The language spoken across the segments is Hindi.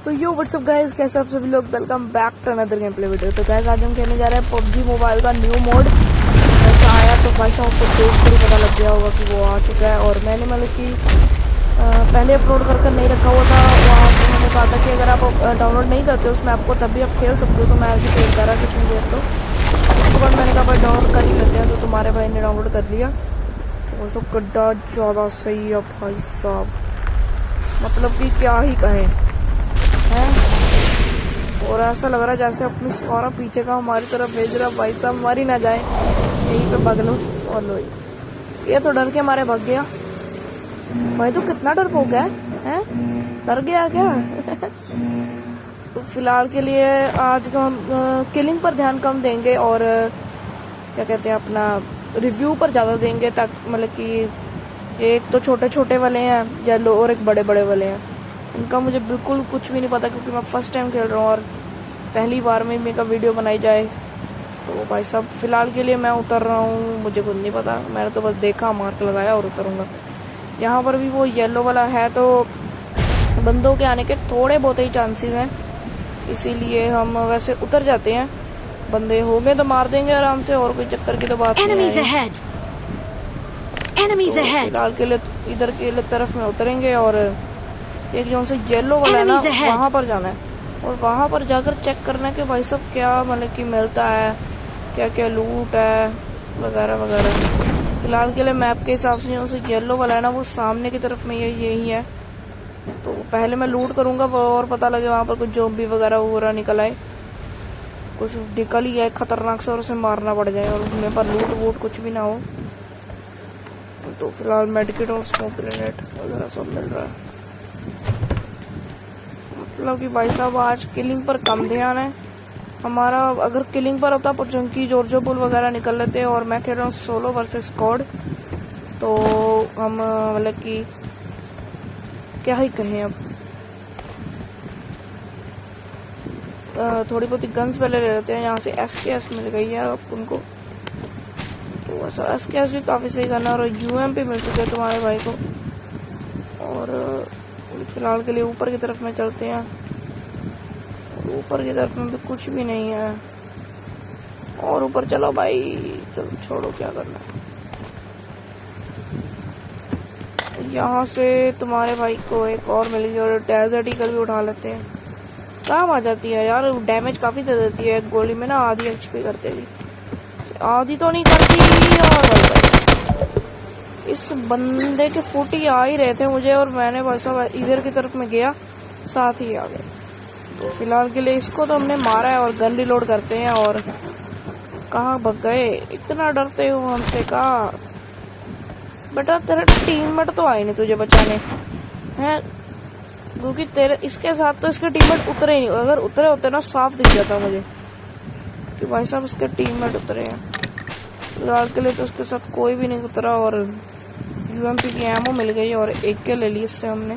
तो यो व्हाट्सअप गाइस, कैसे आप सभी लोग, welcome back to another game play video. तो गाइस आज हम खेलने जा रहे हैं पबजी मोबाइल का न्यू मोड। ऐसा आया तो भाई साहब को देख कर ही पता लग गया होगा कि वो आ चुका है। और मैंने मतलब कि पहले अपलोड कर नहीं रखा हुआ था। वहाँ पर मैंने कहा था कि अगर आप डाउनलोड नहीं करते उसमें आपको तब भी आप खेल सकते हो। तो मैं ऐसे खेल कर रहा कितनी देर। तो उसके बाद मैंने कहा भाई डाउनलोड कर ही लेते हैं। तो तुम्हारे भाई ने डाउनलोड कर लिया। तो वो सब गड्ढा ज़्यादा सही है भाई साहब, मतलब कि क्या ही कहें है। और ऐसा लग रहा है जैसे अपनी सारा पीछे का हमारी तरफ भेज रहा भाई साहब, मर ही ना जाए यहीं पे भाग लो। और लो ये तो डर के मारे भाग गया भाई। तो कितना डर हो गया है, डर गया क्या? तो फिलहाल के लिए आज को हम किलिंग पर ध्यान कम देंगे और क्या कहते हैं अपना रिव्यू पर ज़्यादा देंगे, ताकि मतलब कि एक तो छोटे छोटे वाले हैं येलो और एक बड़े बड़े वाले हैं। इनका मुझे बिल्कुल कुछ भी नहीं पता क्योंकि मैं फर्स्ट टाइम खेल रहा हूँ और पहली बार में मेरा वीडियो बनाई जाए। तो भाई साहब फिलहाल के लिए मैं उतर रहा हूँ, मुझे खुद नहीं पता। मैंने तो बस देखा, मार्क लगाया और उतरूँगा। यहाँ पर भी वो येलो वाला है तो बंदों के आने के थोड़े बहुत ही चांसेस हैं, इसीलिए हम वैसे उतर जाते हैं। बंदे हो गए तो मार देंगे आराम से, और कोई चक्कर की तो बात नहीं है। तो फिलहाल के लिए इधर के तरफ में उतरेंगे और एक जो से येलो वाला है ना वहाँ पर जाना है और वहाँ पर जाकर चेक करना है कि भाई सब क्या मतलब कि मिलता है, क्या क्या लूट है वगैरह वगैरह। फिलहाल के लिए मैप के हिसाब से जो से येलो वाला है ना वो सामने की तरफ में यही है। तो पहले मैं लूट करूँगा और पता लगे वहाँ पर कुछ ज़ॉम्बी वगैरह निकल आए, कुछ निकल ही है खतरनाक से और उसे मारना पड़ जाए और उसमें पर लूट वूट कुछ भी ना हो। तो फिलहाल मेडिकेट और स्मोक ग्रेनेड वगैरह सब मिल रहा है। मतलब कि भाई साहब आज किलिंग पर कम ध्यान है हमारा। अगर किलिंग पर होता पुरचंकी जॉर्जो पुल वगैरह निकल लेते हैं और मैं खेल रहा हूँ सोलो वर्सेस स्क्वाड, तो हम मतलब कि क्या ही कहें। अब थोड़ी बहुत ही गन्स पहले ले लेते हैं। यहाँ से SKS मिल गई है अब उनको, तो ऐसा SKS भी काफ़ी सही करना। और UMP मिल चुके हैं तुम्हारे भाई को। और फिलहाल के लिए ऊपर की तरफ में चलते हैं। ऊपर की तरफ में भी कुछ भी नहीं है और ऊपर चलो भाई, चलो छोड़ो क्या करना है। यहाँ से तुम्हारे भाई को एक और मिल गई और डेजर्ट ईगल भी उठा लेते हैं। काम आ जाती है यार, डैमेज काफ़ी दे देती है एक गोली में ना, आधी HP कर देगी, आधी तो नहीं करती। और इस बंदे के फुट ही आ ही रहे थे मुझे और मैंने भाई साहब इधर की तरफ में गया, साथ ही आ गए। तो फिलहाल के लिए इसको तो हमने मारा है और गन रिलोड करते हैं। और कहाँ भग गए, इतना डरते हो हमसे? कहा बेटा तेरा टीममेट तो आई नहीं तुझे बचाने हैं, क्योंकि तेरे इसके साथ तो इसके टीममेट उतरे ही नहीं। अगर उतरे होते ना साफ दिख जाता मुझे कि भाई साहब इसके टीममेट उतरे हैं। फिलहाल के लिए तो उसके साथ कोई भी नहीं उतरा और UMP की एमो मिल गई और एक के ले ली इससे हमने।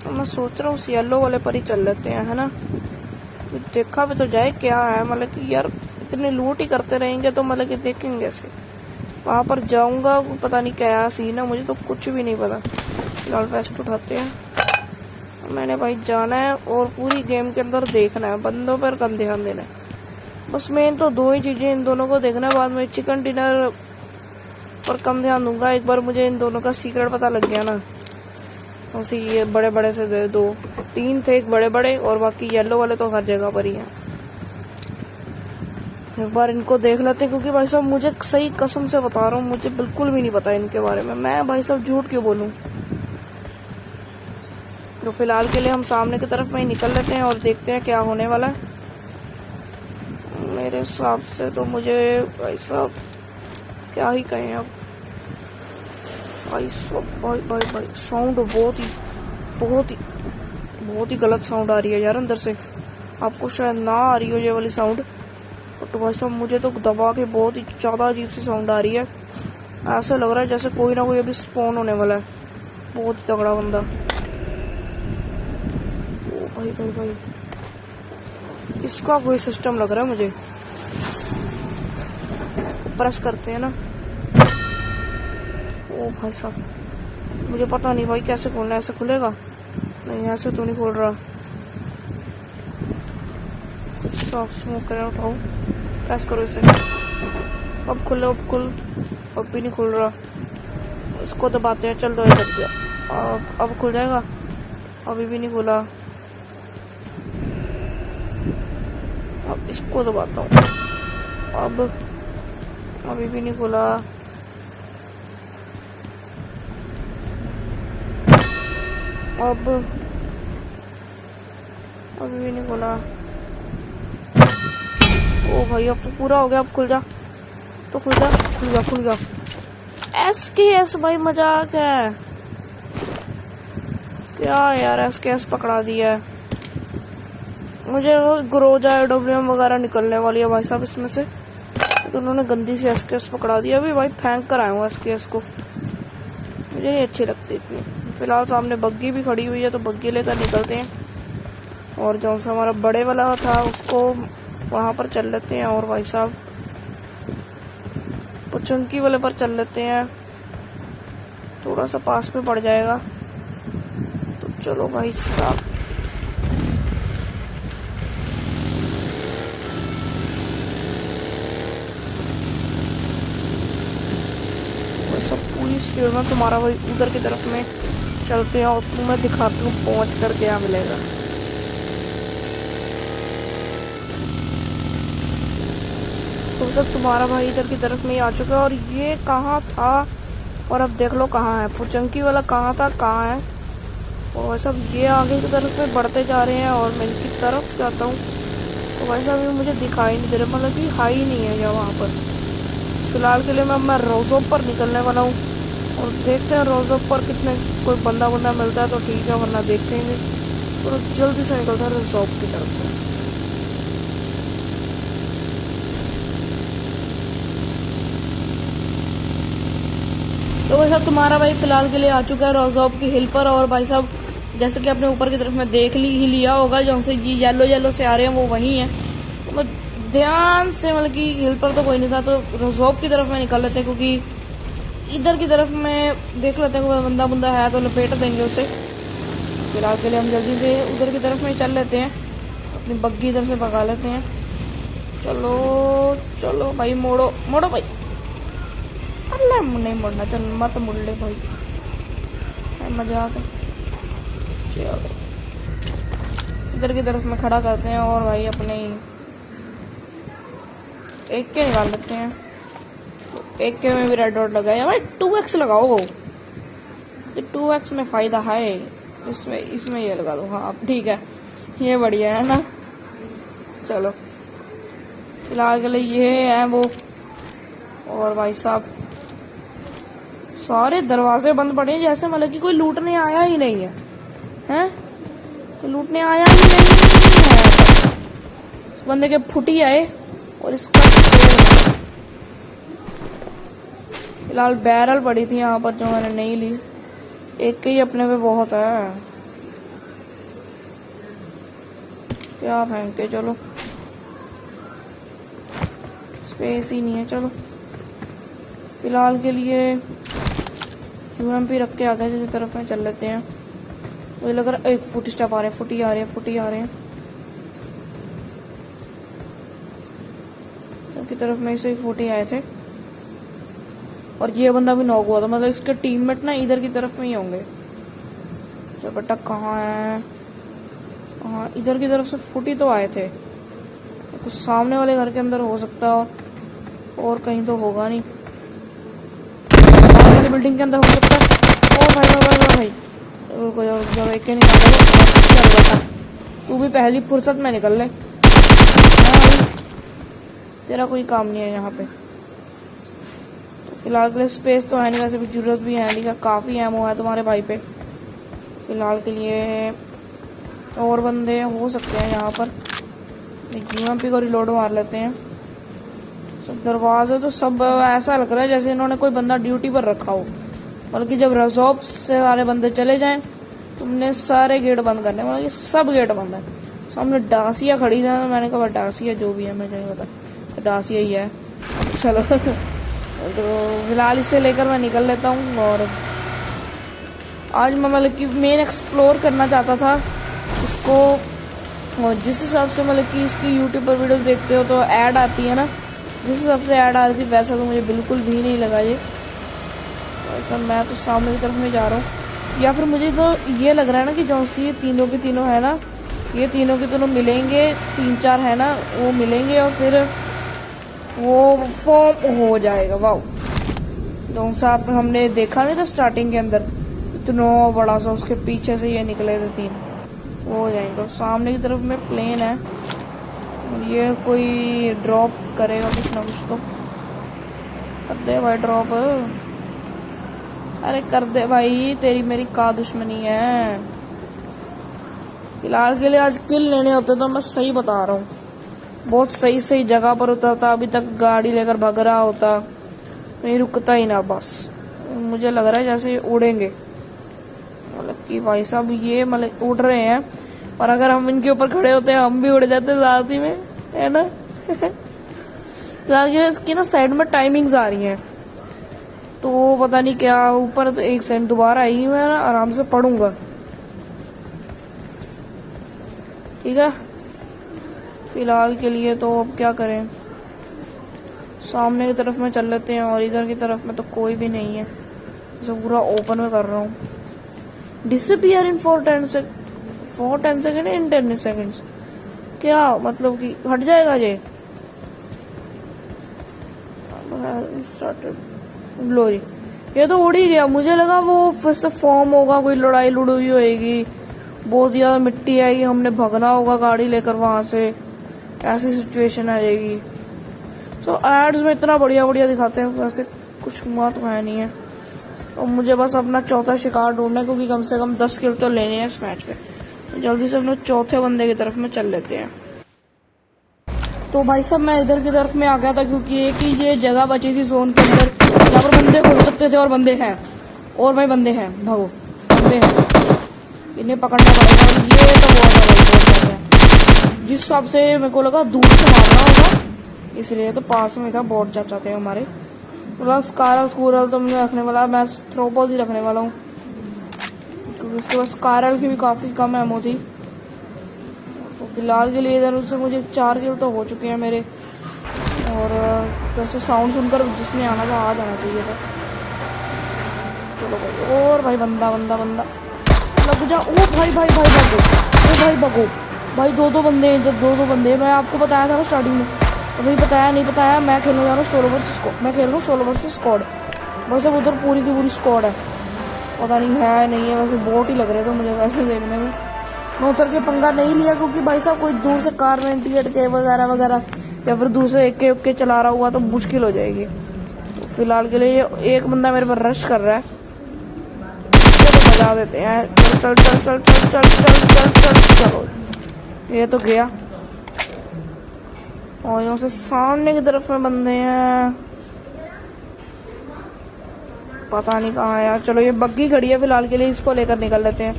तो मैं सोच रहा हूँ उस येलो वाले पर ही चल लेते हैं, है ना? देखा भी तो जाए क्या है, मतलब कि यार इतने लूट ही करते रहेंगे तो मतलब कि देखेंगे ऐसे। वहाँ पर जाऊँगा पता नहीं क्या सीन है, मुझे तो कुछ भी नहीं पता। फिलहाल वेस्ट उठाते हैं। मैंने भाई जाना है और पूरी गेम के अंदर देखना है, बंदों पर कम ध्यान देना है। बस मेन तो दो ही चीज़ें, इन दोनों को देखना है। बाद में चिकन डिनर पर कम ध्यान दूंगा। एक बार मुझे इन दोनों का सीक्रेट पता लग गया ना, उसी ये बड़े बड़े से दो तीन थे, एक बड़े बड़े और बाकी येलो वाले तो हर जगह पर ही हैं। एक बार इनको देख लेते हैं, क्योंकि भाई साहब मुझे सही कसम से बता रहा हूँ मुझे बिल्कुल भी नहीं पता इनके बारे में। मैं भाई साहब झूठ क्यों बोलूँ? तो फिलहाल के लिए हम सामने की तरफ में ही निकल लेते हैं और देखते हैं क्या होने वाला है। मेरे हिसाब से तो मुझे भाई साहब क्या ही कहें अब। भाई साहब भाई साउंड बहुत ही गलत साउंड आ रही है यार अंदर से। आपको शायद ना आ रही हो ये वाली साउंड, तो भाई साहब मुझे तो दबा के बहुत ही ज़्यादा अजीब सी साउंड आ रही है। ऐसा लग रहा है जैसे कोई ना कोई अभी स्पॉन होने वाला है, बहुत ही तगड़ा बंदा। ओ भाई इसका कोई सिस्टम लग रहा है मुझे। प्रेस करते हैं ना। ओ भाई साहब मुझे पता नहीं भाई कैसे खोलना है। ऐसे खुलेगा? नहीं, ऐसे तो नहीं खोल रहा। कुछ स्मोक कर उठाओ, प्रेस करो इसे। अब खुले, अब खुल। अब भी नहीं खुल रहा। इसको दबाते हैं। चल दो, दब गया। अब खुल जाएगा। अभी भी नहीं खुला। अब इसको दबाता हूँ। अब अभी भी नहीं खुला। अब अभी भी नहीं खुला। ओ भाई, अब तो पूरा हो गया। अब खुल जा तो खुल जा। खुल गया, खुल गया। SKS भाई, मजाक है क्या यार? SKS पकड़ा दिया है मुझे। ग्रोजा AWM वगैरह निकलने वाली है भाई साहब इसमें से। तो उन्होंने गंदी सी SKS पकड़ा दिया। अभी भाई फेंक कर आया हूँ SKS को। मुझे ये अच्छी लगती इतनी। फिलहाल सामने बग्गी भी खड़ी हुई है, तो बग्गी लेकर निकलते हैं। और जो सा हमारा बड़े वाला था उसको वहां पर चल लेते हैं। और भाई साहब पुचंकी वाले पर चल लेते हैं। थोड़ा सा पास में पड़ जाएगा। तो चलो भाई साहब। पूरी स्पीड में तुम्हारा भाई उधर की तरफ में चलते हैं और तुम्हें दिखाती हूँ पहुंच कर क्या मिलेगा। तो सब तुम्हारा भाई इधर की तरफ में ही आ चुका है। और ये कहाँ था और अब देख लो कहाँ है। पुचंकी वाला कहाँ था, कहाँ है। और सब ये आगे की तरफ में बढ़ते जा रहे हैं और मैं इनकी तरफ जाता हूँ। तो वैसा भी मुझे दिखाई नहीं दे रहा, मतलब कि हाई नहीं है या वहाँ पर। फिलहाल के लिए मैं रोजोप पर निकलने वाला हूँ और देखते हैं रोजोप पर कितने कोई बंदा मिलता है तो ठीक है, वरना देखेंगे। तो जल्दी से निकलता है रोजोप की तरफ में। तो भाई साहब तुम्हारा भाई फिलहाल के लिए आ चुका है रोजोप की हिल पर। और भाई साहब जैसे कि अपने ऊपर की तरफ में देख ही लिया होगा, जहाँ से ये येलो से आ रहे हैं वो वही है। तो ध्यान से, मतलब कि हिल पर तो कोई नहीं था, तो रोजोप की तरफ में निकल लेते हैं, क्योंकि इधर की तरफ में देख लेते हैं कोई बंदा है तो लपेट देंगे उसे। फिलहाल के लिए हम जल्दी से उधर की तरफ में चल लेते हैं, अपनी बग्गी इधर से भगा लेते हैं। चलो चलो भाई, मोड़ो मोड़ो भाई। अल्लाह नहीं मुड़ना, चल मत मुड़ ले भाई, मजाक है। चलो इधर की तरफ में खड़ा करते हैं और भाई अपने एक के निकाल लेते हैं। तो एक के में भी रेड डॉट लगाया भाई। 2x लगाओ, तो 2x में फायदा है। इसमें ये लगा दो। हाँ ठीक है, ये बढ़िया है ना। चलो फिलहाल के लिए ये है वो। और भाई साहब सारे दरवाजे बंद पड़े हैं, जैसे मतलब कि कोई लूटने आया ही नहीं है। हैं, कोई लूटने आया ही नहीं है। इस बंदे के फुटी आए और इसका फिलहाल बैरल पड़ी थी यहाँ पर जो मैंने नहीं ली। एक के ही अपने पे बहुत है। क्या फेंके, चलो स्पेस ही नहीं है। चलो फिलहाल के लिए UMP रख के आगे की तरफ में चल लेते हैं। मुझे लग रहा है एक फुट स्टेप आ रहे हैं, फुटी आ रहे हैं की तरफ में से फुटी आए थे। और ये बंदा भी नॉक हुआ था, मतलब इसके टीममेट ना इधर की तरफ में ही होंगे। तो बेटा कहाँ है? हाँ इधर की तरफ से फुटी तो आए थे, कुछ सामने वाले घर के अंदर हो सकता है और कहीं तो होगा नहीं। सामने वाली बिल्डिंग के अंदर हो सकता है। ओ भाई जब एक निकाल, तू भी पहली फुर्सत में निकल ले, तेरा कोई काम नहीं है यहाँ पे। तो फिलहाल के लिए स्पेस तो है नहीं, वैसे भी जरूरत भी है नहीं, का काफ़ी एमो है तुम्हारे भाई पे। फिलहाल के लिए और बंदे हो सकते हैं यहाँ पर। UMP को रिलोड मार लेते हैं। सब दरवाजे तो सब ऐसा लग रहा है जैसे इन्होंने कोई बंदा ड्यूटी पर रखा हो, बल्कि जब रजॉब से सारे बंदे चले जाएं तुमने सारे गेट बंद करने, मतलब ये सब गेट बंद है। सामने डासिया खड़ी है, मैंने कहा डासिया जो भी है मुझे नहीं पता, तो डासिया ही है। चलो तो फिलहाल इसे लेकर मैं निकल लेता हूँ और आज मैं मतलब कि मेन एक्सप्लोर करना चाहता था इसको, और जिस हिसाब से मतलब कि इसकी यूट्यूब पर वीडियोस देखते हो तो ऐड आती है ना, जिस हिसाब से ऐड आ रही थी वैसा तो मुझे बिल्कुल भी नहीं लगा ये। वैसा मैं तो सामने की तरफ में जा रहा हूँ, या फिर मुझे तो ये लग रहा है ना कि जो सी ये तीनों के तीनों है ना, ये तीनों के तीनों मिलेंगे, 3-4 है ना वो मिलेंगे और फिर वो फॉर्म हो जाएगा। वाह, जो सा हमने देखा नहीं था स्टार्टिंग के अंदर, इतना बड़ा सा, उसके पीछे से ये निकले थे 3, वो हो जाएंगे। सामने की तरफ में प्लेन है, ये कोई ड्रॉप करेगा कुछ ना कुछ तो कर दे भाई ड्रॉप। अरे कर दे भाई, तेरी मेरी का दुश्मनी है। फिलहाल के लिए आज किल लेने होते तो मैं सही बता रहा हूँ, बहुत सही सही जगह पर उतरता, अभी तक गाड़ी लेकर भग रहा होता, नहीं रुकता ही ना। बस मुझे लग रहा है जैसे उड़ेंगे, मतलब कि भाई साहब ये मतलब उड़ रहे हैं, और अगर हम इनके ऊपर खड़े होते हैं हम भी उड़ जाते साथ ही में, है ना। फिलहाल इसकी ना साइड में टाइमिंग्स आ रही हैं, तो पता नहीं क्या ऊपर, तो 1 सेकंड दोबारा आएगी, मैं ना आराम से पढ़ूंगा, ठीक है। फिलहाल के लिए तो अब क्या करें, सामने की तरफ में चल लेते हैं, और इधर की तरफ में तो कोई भी नहीं है, इसे पूरा ओपन में कर रहा हूँ। Disappear in 4-10 second in 10 seconds, क्या मतलब कि हट जाएगा ये। लो जी, ये तो उड़ ही गया, मुझे लगा वो फिर से फॉर्म होगा, कोई लड़ाई लुड़ाई होएगी, बहुत ज्यादा मिट्टी आएगी, हमने भगना होगा गाड़ी लेकर वहां से, ऐसी सिचुएशन आ जाएगी। तो एड्स में इतना बढ़िया बढ़िया दिखाते हैं, वैसे कुछ हुआ तो है नहीं है। और मुझे बस अपना चौथा शिकार ढूंढना है, क्योंकि कम से कम 10 किल तो लेने हैं इस मैच पे। तो जल्दी से अपने चौथे बंदे की तरफ में चल लेते हैं। तो भाई साहब मैं इधर की तरफ में आ गया था, क्योंकि एक ही ये जगह बची थी जोन के अंदर, यहाँ पर बंदे हो सकते थे, और बंदे हैं, और भाई बंदे हैं, भागो बंदे हैं, इन्हें पकड़ना पड़ेगा। और ये तो बहुत है, जिस हिसाब से मेरे को लगा दूर से मारना होगा, इसलिए तो पास में था, बहुत चाचा थे हमारे। मतलब स्कारल तो मैं रखने वाला, मैं थ्रोपोज ही रखने वाला हूँ, क्योंकि उसके बाद स्कारल की भी काफ़ी कम एमो थी। तो फिलहाल के लिए इधर से मुझे 4 किल तो हो चुके हैं मेरे, और वैसे साउंड सुनकर जिसने आना था आ जाना चाहिए था। चलो भाई, और भाई बंदा बंदा बंदा लग जा। ओ भाई भाई भाई भगो, ओ भाई भगो भाई, 2 बंदे हैं इधर, 2 बंदे। मैं आपको बताया था ना स्टार्टिंग में, अभी बताया नहीं बताया, मैं खेलने जा रहा हूँ 16 वर्सेस स्क्वाड, मैं खेल रहा हूँ 16 वर्सेस स्क्वाड। वैसे उधर पूरी की पूरी स्क्वाड है, पता नहीं है नहीं है, वैसे बोट ही लग रहे थे मुझे वैसे देखने में। मैं उतर के पंगा नहीं लिया, क्योंकि भाई साहब कोई दूर से कार 98 के वगैरह वगैरह, या फिर दूसरे एक के चला रहा हुआ तो मुश्किल हो जाएगी। तो फिलहाल के लिए एक बंदा मेरे पर रश कर रहा है, तो बजा देते हैं। चल चल चल चल चल चल चल चल चल, चलो ये तो गया। और यहाँ से सामने की तरफ में बंदे हैं, पता नहीं कहाँ है यार। चलो ये बग्गी खड़ी है, फिलहाल के लिए इसको लेकर निकल लेते हैं।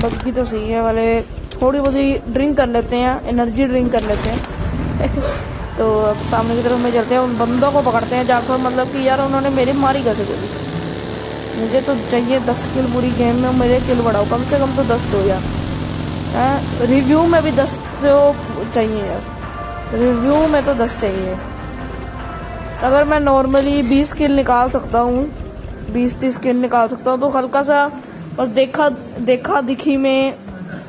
बग्गी तो सही है वाले, थोड़ी बहुत ड्रिंक कर लेते हैं, एनर्जी ड्रिंक कर लेते हैं। तो अब सामने की तरफ में चलते हैं, उन बंदों को पकड़ते हैं जाकर, मतलब कि यार उन्होंने मेरी मारी कैसे गोली। मुझे तो चाहिए 10 किल पूरी गेम में, मेरे किल बढ़ाओ, कम से कम तो 10 दो यार। रिव्यू में भी 10 तो चाहिए यार, रिव्यू में तो 10 चाहिए। अगर मैं नॉर्मली 20 किल निकाल सकता हूँ, 20-30 किल निकाल सकता हूँ, तो हल्का सा बस देखा दिखी में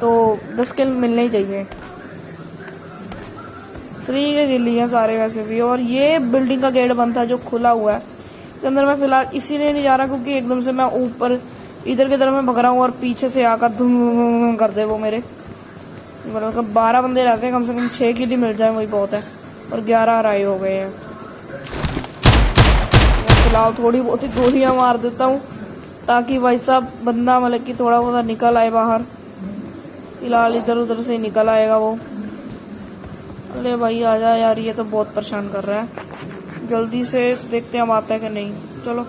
तो 10 किल मिलने ही चाहिए। फ्री के किल हैं सारे वैसे भी। और ये बिल्डिंग का गेट बंद था जो खुला हुआ है, इसके अंदर मैं फिलहाल इसीलिए नहीं जा रहा, क्योंकि एकदम से मैं ऊपर इधर की तरफ में भग रहा हूँ, और पीछे से आकर धूम कर दे वो मेरे। मतलब 12 बंदे रहते हैं, कम से कम 6 किल ही मिल जाए वही बहुत है, और 11 राय हो गए हैं। फिलहाल थोड़ी बहुत ही गोलियां मार देता हूँ, ताकि भाई साहब बंदा मतलब कि थोड़ा बहुत निकल आए बाहर। फिलहाल इधर उधर से निकल आएगा वो। अरे भाई आजा यार, ये तो बहुत परेशान कर रहा है, जल्दी से देखते हैं हम आता है कि नहीं। चलो